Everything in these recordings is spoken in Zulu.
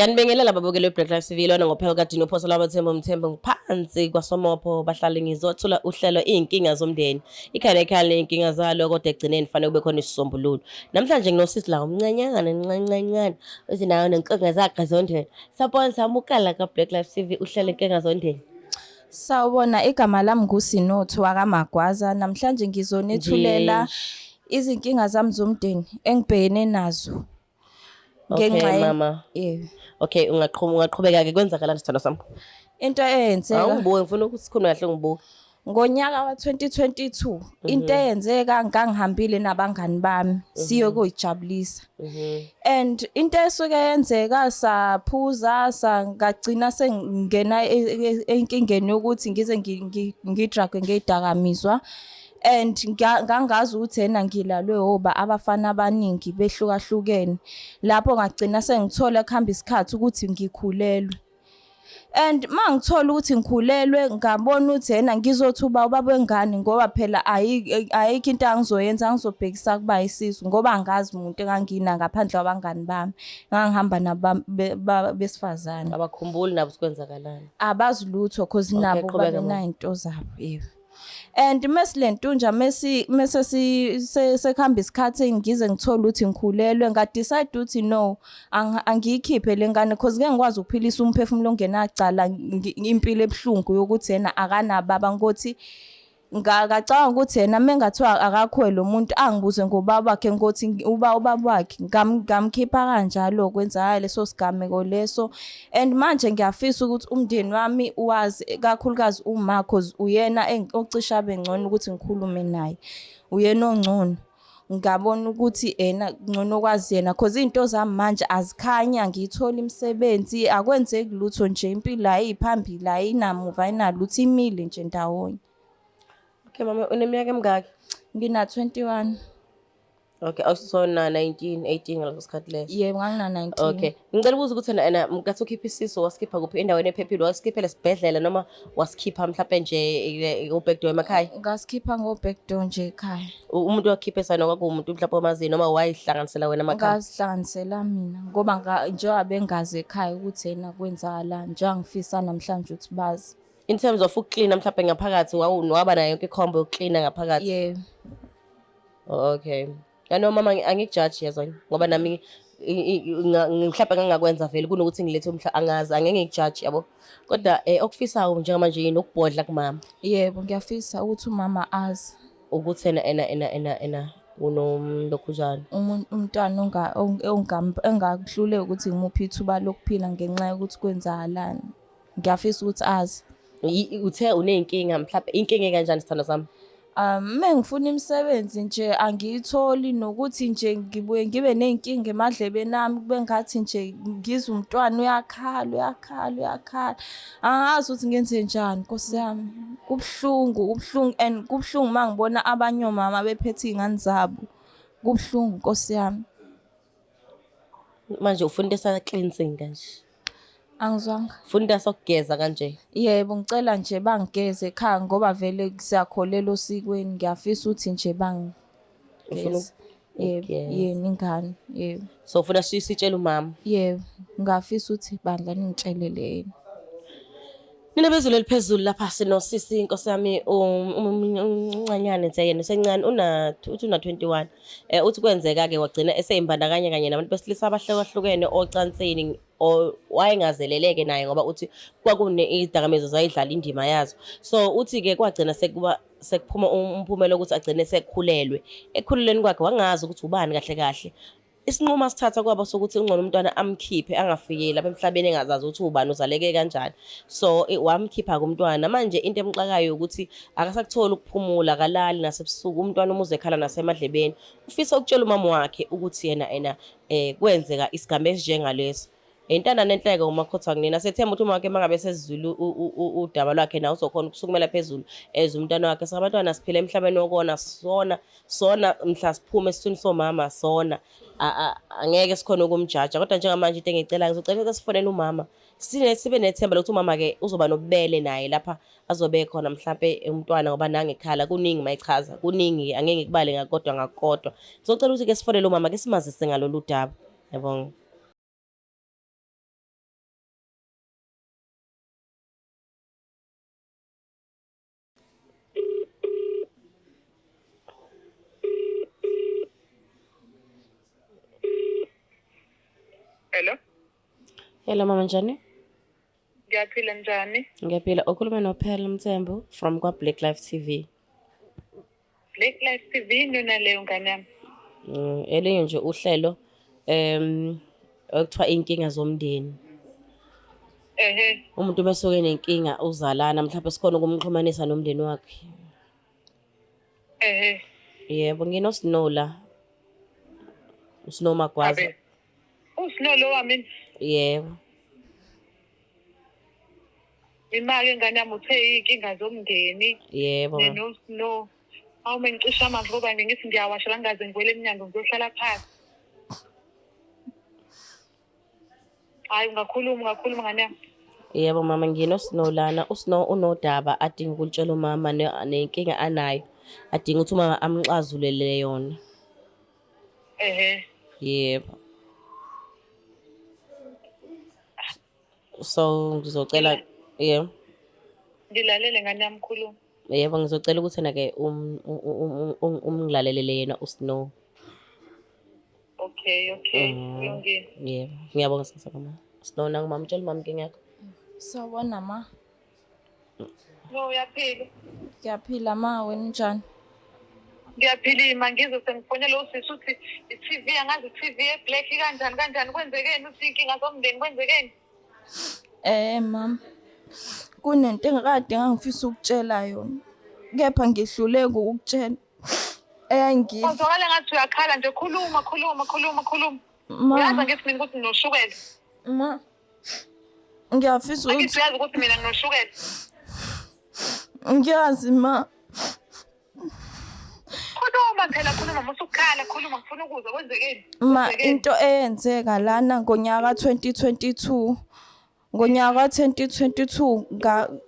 Ngiyanibingelela babukeli be-Black Lives TV lona ngophelo kadini uphoso lwabathembu Mthembu ngiphansi kwasomopho bahlale ngizothula uhlelo iy'nkinga zomndeni. Ikhaya ney'nkinga zalo kodwa ekugcineni kufanele kube khona isisombululo. Namhlanje nginosisi la omncanyana ncancancane uthi nawe nenkinga zakhe zomndeni. Sapona samukala ka-Black Lives TV uhlelo inkinga zomndeni. Sawubona, igama lami nguSinotho waKaMagwaza. Namhlanje ngizonethulela izinkinga zami zomndeni engibhekene nazo. Okay mama. Yebo. Okay, ungaqhubeka-ke kwenzakalani sithando sami? Into eyenzeka Awungibuke ngifuna ukuthi sikhulume kahle ngibuke. ngonyaka wa-2022 into eyenzeka ngangihambile nabangani bami siye kuyijabulisa. And into esuke yenzeka saphuza ngagcina sengena enkingeni yokuthi ngize ngidragwe ngezidakamizwa. And ngangazi ukuthi yena ngilalwe oba abafana abaningi behlukahlukene. Lapho ngagcina sengithola kuhamba isikhathi ukuthi ngikhulelwe. And mangithola ukuthi ngikhulelwe ngabona ukuthi yena ngizothuba ubaba wengane ngoba phela ayikho into angizoyenza angizobhekisa kuba isisu ngoba angazi umuntu engangina ngaphandle kwabangani bami. Ngangihamba besifazane. Abakhumbuli nabo sikwenzakalani. Abazi lutho cause nabo babenayinto zabo. Yebo. And mesilentunja sekuhamba isikhathi ngize ngithola ukuthi ngikhulelwe decide ukuthi no angiyikhiphe lengane cause ngeke ngikwazi ukuphilisa umphefumulo ongenacala impilo ebhlungu yokuthi yena akanababa ngothi ngacabanga ukuthi yena mengathiwa akakho lo muntu angibuze ngobaba wakhe ngothi ubaba wakhe ngamkhipha kanjalo kwenza leso sigameko leso. And manje ngiyafisa ukuthi umndeni wami wazi kakhulukazi uma cause uyena ocisha abengcono ukuthi ngikhulume naye, uyena ongcono. Ngabona ukuthi yena ngcono kwazi yena cause izinto zami manje azikhanya ngithola imisebenzi akwenzeki lutho nje impilo ayiphambili ayinamuva ayinalutho imile nje ndawonye. Okay mama, uneminyaka emingaki? Ngina 21. Okay, awusona 19, 18 ngaleso sikhathi leso. Yebo, ngangina 19. Okay. Ngicela ukubuza ukuthi wena mkathi ukhipha isiso wasikhipha kuphi endaweni ephephile wasikhiphela esibhedlela noma wasikhipha mhlawumbe nje ubackdoor emakhaya? Ngasikhipha ngobackdoor nje ekhaya. Umuntu wakhipha esana kwakuwumuntu mhlawumbe omazi noma wayihlanganisela wena emakhaya? Ngazihlanganisela mina ngoba njengoba bengazi ekhaya ukuthi yena kwenzakalani njengangifisa namhlanje ukuthi bazi. In terms of ukuklina mhlawumbe ngaphakathi waba nayo yonke ikhombo yokuklina ngaphakathi? Yeah. Okay. Yano mama angikujudge yazona ngoba nami mhlawumbe ngangakwenza vele kunokuthi ngilethe angazi angeke ngikujudge yabo. Kodwa okufisayo njengamanje yini ukubhodla kumama? Yebo, ngiyafisa ukuthi umama azi ukuthi ena unomlokhuzana. Umntwana engakuhluleki ukuthi ngimuphi ithuba lokuphila ngenxa yokuthi kwenzakalani. Ngiyafisa ukuthi azi. Uthe uneyinkinga mhlawumbe inkinga kanjani sithando sami? Mengifuna imisebenzi nje angiyitholi nokuthi nje ngibuye ngibe nenkinga emadlebeni nami kube ngathi nje ngizwe umntwana uyakhala. Angazi ukuthi ngenze njani Nkosi yami. Kubuhlungu and kubuhlungu mangibona abanye omama bephethe izingane zabo. Kubuhlungu Nkosi yami. Manje ufundisa cleansing kanje? Angizwanga. Funda sokugeza kanje? Yebo, ngicela nje bangigeze ekhaya ngoba vele siyakholela osikweni. Ngiyafisa ukuthi nje bangigeze. Yebo, ingane. Yebo. So ufuna sitshele umama? Yebo, ngafisa ukuthi bandla ningitshelele yena. Nina bezulu eliphezulu lapha sinosisi inkosi yami umncanyane nje yena sencane una 21. Uthi kwenzeka-ke wagcina eseyimbandakanya kanye nabantu besilisa abahlukahlukene ocansini wayengazeleleke naye ngoba uthi kwakune izidakamizwa zayidlala indima yazo. So uthi-ke kwagcina sekuphuma umphumela ukuthi agcine sekukhulelwe. Ekhulelweni kwakhe wangazi ukuthi ubani kahle. Isinqumo asithatha kwaba sokuthi ungcono umntwana amkhiphe angafikeli lapha emhlabeni engazazi ukuthi ubani uzaleke kanjani. So wamkhipha kumntwana manje into emxakayo ukuthi akasakutholi ukuphumula akalali nasebusuku umntwana umuze ekhala nasemadlebeni. Ufisa ukutshela umama wakhe ukuthi yena kwenzeka isigaba esinjengaleso. Intanda nenhleko umakhothwa kunina sethemba ukuthi uma wakhe mangabe sesizulu udaba lwakhe nawe uzokhona ukusukumela phezulu umntwana wakhe. Sabantwana siphila emhlabeni wokona sona mhla siphume esithuni somama sona angeke sikhona ukumjaja kodwa njengamanje into engicela ngizocela ukuthi sifonele umama sibe nethemba lokuthi umama ke uzoba nobubele naye lapha azobe khona mhlawumbe umntwana ngoba nange ekhala kuningi mayichaza kuningi angeke ngikubale ngakodwa ngizocela ukuthi ke sifonele umama ke simazise ngalolu daba. Yabonga. Hello mama njani? Ngiyaphila njani? Ngiyaphila. Ukhuluma noPhela Mthembu from kwa-Black Life TV. Black Life TV nona leyo ngane yami. Elinye nje uhlelo okuthiwa inkinga zomndeni. Umuntu besuke nenkinga uzalana mhlawumbe sikhona ukumxhumanisa nomndeni wakhe. Yebo nginosinola. Usino Magwaza. Usinolo wami. Yebo. Imali ngane yami uthe inkinga zomndeni. Yebo. No. Awume ngicisha amanzi ngoba ngithi ngiyawasha langaze ngivele eminyango ngizohlala phansi. Hayi ungakhuluma ngane yami. Yebo mama nginosinolana usino unodaba adinga ukutshela umama nenkinga anayo adinga ukuthi umama amxazulele yona. Yebo. So ngizocela yebo. Ngilalele ngane yami khuluma. Yebo ngizocela ukuthi na ke umngilalelele yena usino. Okay. Kulungile. Yebo ngiyabonga sisa mama. Sinona ngumama mtshela mama inkinga yakho. Sawubona ma. No uyaphila. Ngiyaphila ma wena njani? Ngiyaphilima ngizwe sengifonela usisi uthi i-TV angazi i-TV eBlack kanjani kwenzekeni uthi inkinga zomndeni kwenzekeni? Mama. Kunento engakade ngangifisa ukutshela yona. Kepha ngihluleke ukukutshela. Uzwakala ngathi uyakhala nje khuluma. Uyazi ngithi mina ukuthi nginoshukela. Ma. Ngiyafisa ukuthi Angithi uyazi ukuthi mina nginoshukela. ngiyazi ma. Khuluma phela musukhala khuluma ngifuna ukuzwa kwenzekeni. Ma into eyenzeka lana ngonyaka 2022 ngonyaka 2022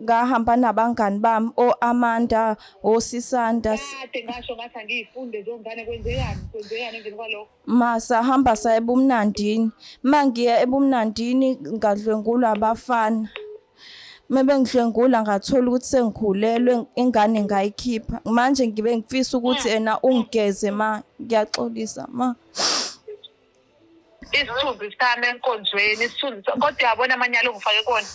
ngahamba nabangani bami oAmanda oSisanda Kade ngasho ngathi angiyifunde zongane kwenzekani emveni kwalokho. ma sahamba saya ebumnandini mangiya ebumnandini ngadlwengulwa abafana mebe ngidlwengula ngathola ukuthi sengikhulelwe ingane ngayikhipha manje ngibe ngifisa ukuthi ena ungigeze ma ngiyaxolisa ma. Isithunzi sami enkonzweni kodwa uyabona amanyalo ongifake kona.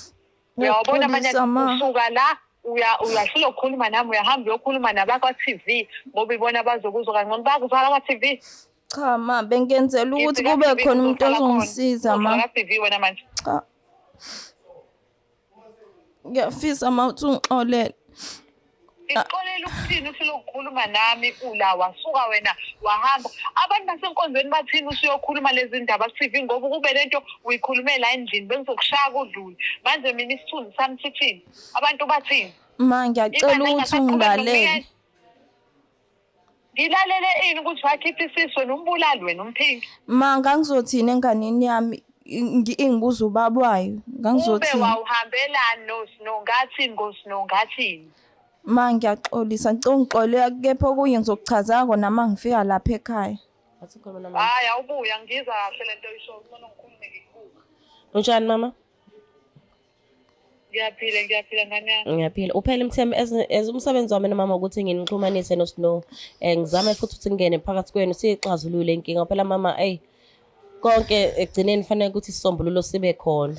Uyabona amanyalo usuka la uyahlula ukukhuluma nami uyahamba uyokhuluma nabakwa TV ngoba ibona bazokuzwa kangcono bakuzwala kwa TV. Cha ma bengenzela ukuthi kube khona umuntu ozongisiza ma. Kwa TV wena manje. Cha. Ngiyafisa ma uthi ungixolele. Ixolela ukuthini usulokukhuluma nami ula wasuka wena wahamba abantu basenkonzweni bathini usuyokhuluma lezi ndaba ku-TV ngoba kube lento uyikhulume la endlini bengizokushaya kudlule manje mina isithunzi sami sithini abantu bathini Ma ngiyacela ukuthi ungilalele. Ngilalele ini ukuthi wakhipha isiso nombulali wena umphingi Ma ngangizothina enganeni yami ingibuza ubabwayo ngangizothina. Ube wawuhambelani ngathini Ma ngiyaxolisa ngicela ungixolele kepha okunye ngizokuchaza kona uma ngifika lapha ekhaya. Asikhuluma nami. Hayi awubuya ngizwa kahle lento oyisho ufuna ngikhulume ngikubuka. Unjani mama? Ngiyaphila ngane yami. Ngiyaphila. Uphela Mthembu as umsebenzi wami nomama ukuthi nginixhumanise noSnow. Ngizame futhi ukuthi ngene phakathi kwenu sixazulule inkinga. Phela mama konke egcineni fanele ukuthi isisombululo sibe khona.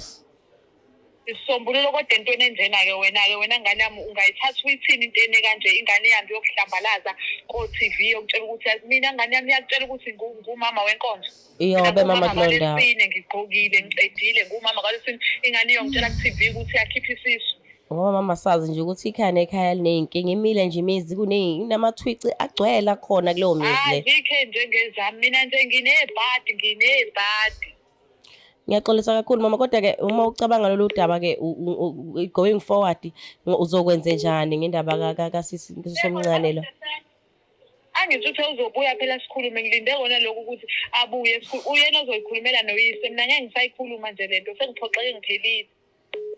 Isisombululo kodwa entweni enjena-ke wena ngane yami ungayithatha uyithini into ene kanje ingane yami yokuhlambalaza ko-TV yokutshela ukuthi yazi mina ngane yami iyakutshela ukuthi ngumama wenkonzo. Iyobe mama kulonda. Ngigqokile ngicedile ngumama kalesini ingane iyongitshela ku-TV ukuthi yakhipha isisu. Ngoba mama sazi nje ukuthi ikhaya nekhaya liney'nkinga imile nje imizi kunamathwici agcwele akhona kuleyo mizi le. Azikho njengezami mina nje nginebhadi. Ngiyaxolisa kakhulu mama kodwa-ke uma ucabanga lolu daba-ke going forward uzokwenze njani ngendaba kasisi somncane lo. Angithi uthe uzobuya phela sikhulume ngilinde kona lokho ukuthi abuye uyena ozoyikhulumela noyise mina ngeke ngisayikhuluma nje lento sengiphoxeke ngiphelile.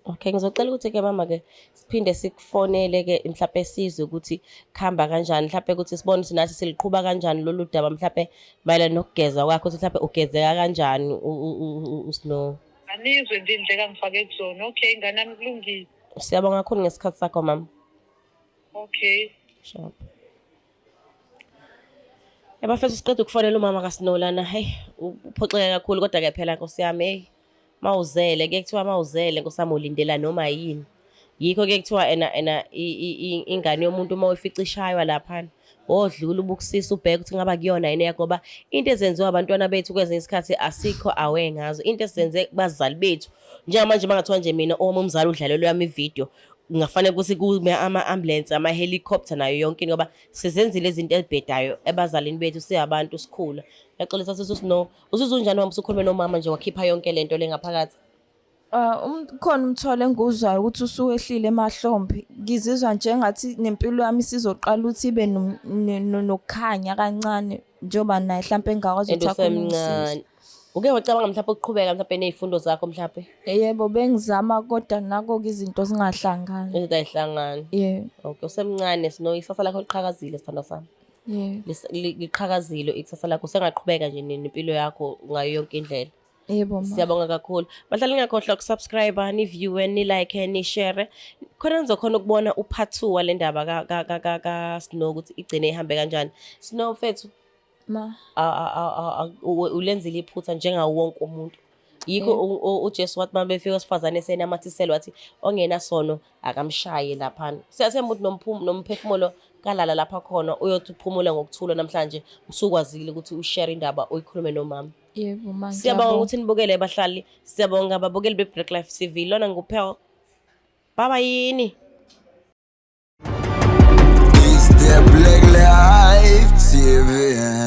Okay ngizocela ukuthi-ke mama-ke siphinde sikufonele-ke mhlawumbe sizwe ukuthi kuhamba kanjani mhlawumbe ukuthi sibone ukuthi nathi siliqhuba kanjani lolu daba mhlawumbe mayelana nokugeza kwakho ukuthi mhlawumbe ugezeka kanjani uSnow. Anizwe nje indlela ngifake kuzona. Okay ngane yami kulungile. Siyabonga kakhulu ngesikhathi sakho mama. Okay. Sure. Yabafethu siqeda ukufonela umama kaSnow lana uphoxeke kakhulu kodwa-ke phela Nkosi yami mawuzele kuye kuthiwa mawuzele nkosami ulindela noma yini. Yikho kuye kuthiwa ingane yomuntu uma uyifica ishaywa laphana wodlula ubukusisa ubheke ukuthi ngaba kuyona yini yakho, ngoba into ezenziwa abantwana bethu kwezinye isikhathi asikho awe ngazo. Into esizenze kubazali bethu njengamanje bangathiwa nje mina uma umzali udlalelwe yami ividiyo kungafanele ukuthi kube ama-ambulensi, ama-helicopter nayo yonke into, ngoba sizenzile izinto ezibhedayo ebazalini bethu siyabantu sikhula. Ngiyaxolisa sisi Snow, uzizwa unjani uma usukhulume nomama nje wakhipha yonke lento le ngaphakathi? Khona umthwalo engiwuzwayo ukuthi usuwehlile emahlombe. Ngizizwa njengathi nempilo yami isizoqala ukuthi ibe nokukhanya kancane njengoba naye mhlampe engakwazi And ukuthi usemncane. Uke wacabanga mhlawumbe ukuqhubeka mhlawumbe ney'fundo zakho mhlawumbe? Yebo, bengizama kodwa nako-ke izinto zingahlangani. Izinto ay'hlangani. Yeah, Okay, usemncane Snow, ikusasa lakho liqhakazile sithandwa sami. yeah, Liqhakazile ikusasa lakho, usengaqhubeka nje nempilo yakho ngayo yonke indlela. yebo ma. Siyabonga kakhulu. Bahlali ngakhohlwa ukusubscribe, ni-view, ni-like, ni-share. Khona nizokhona ukubona upart 2 wale ndaba ka-Snow ukuthi igcine ihambe kanjani. Snow mfethu, Ma. ulenzile iphutha njengawo wonke umuntu. Yikho uJesu wathi mabefika osifazane esenamathisela wathi ongenasono akamshaye laphana. Siyathemba ukuthi nomphefumulo kalala lapha khona uyothi uphumule ngokuthula namhlanje usukwazile ukuthi ushare indaba uyikhulume nomama. Yebo ma. Siyabonga ukuthi nibukele bahlali. Siyabonga ababukeli be-Break Life TV. Lona nguPearl. Baba yini. Is the Black Life TV?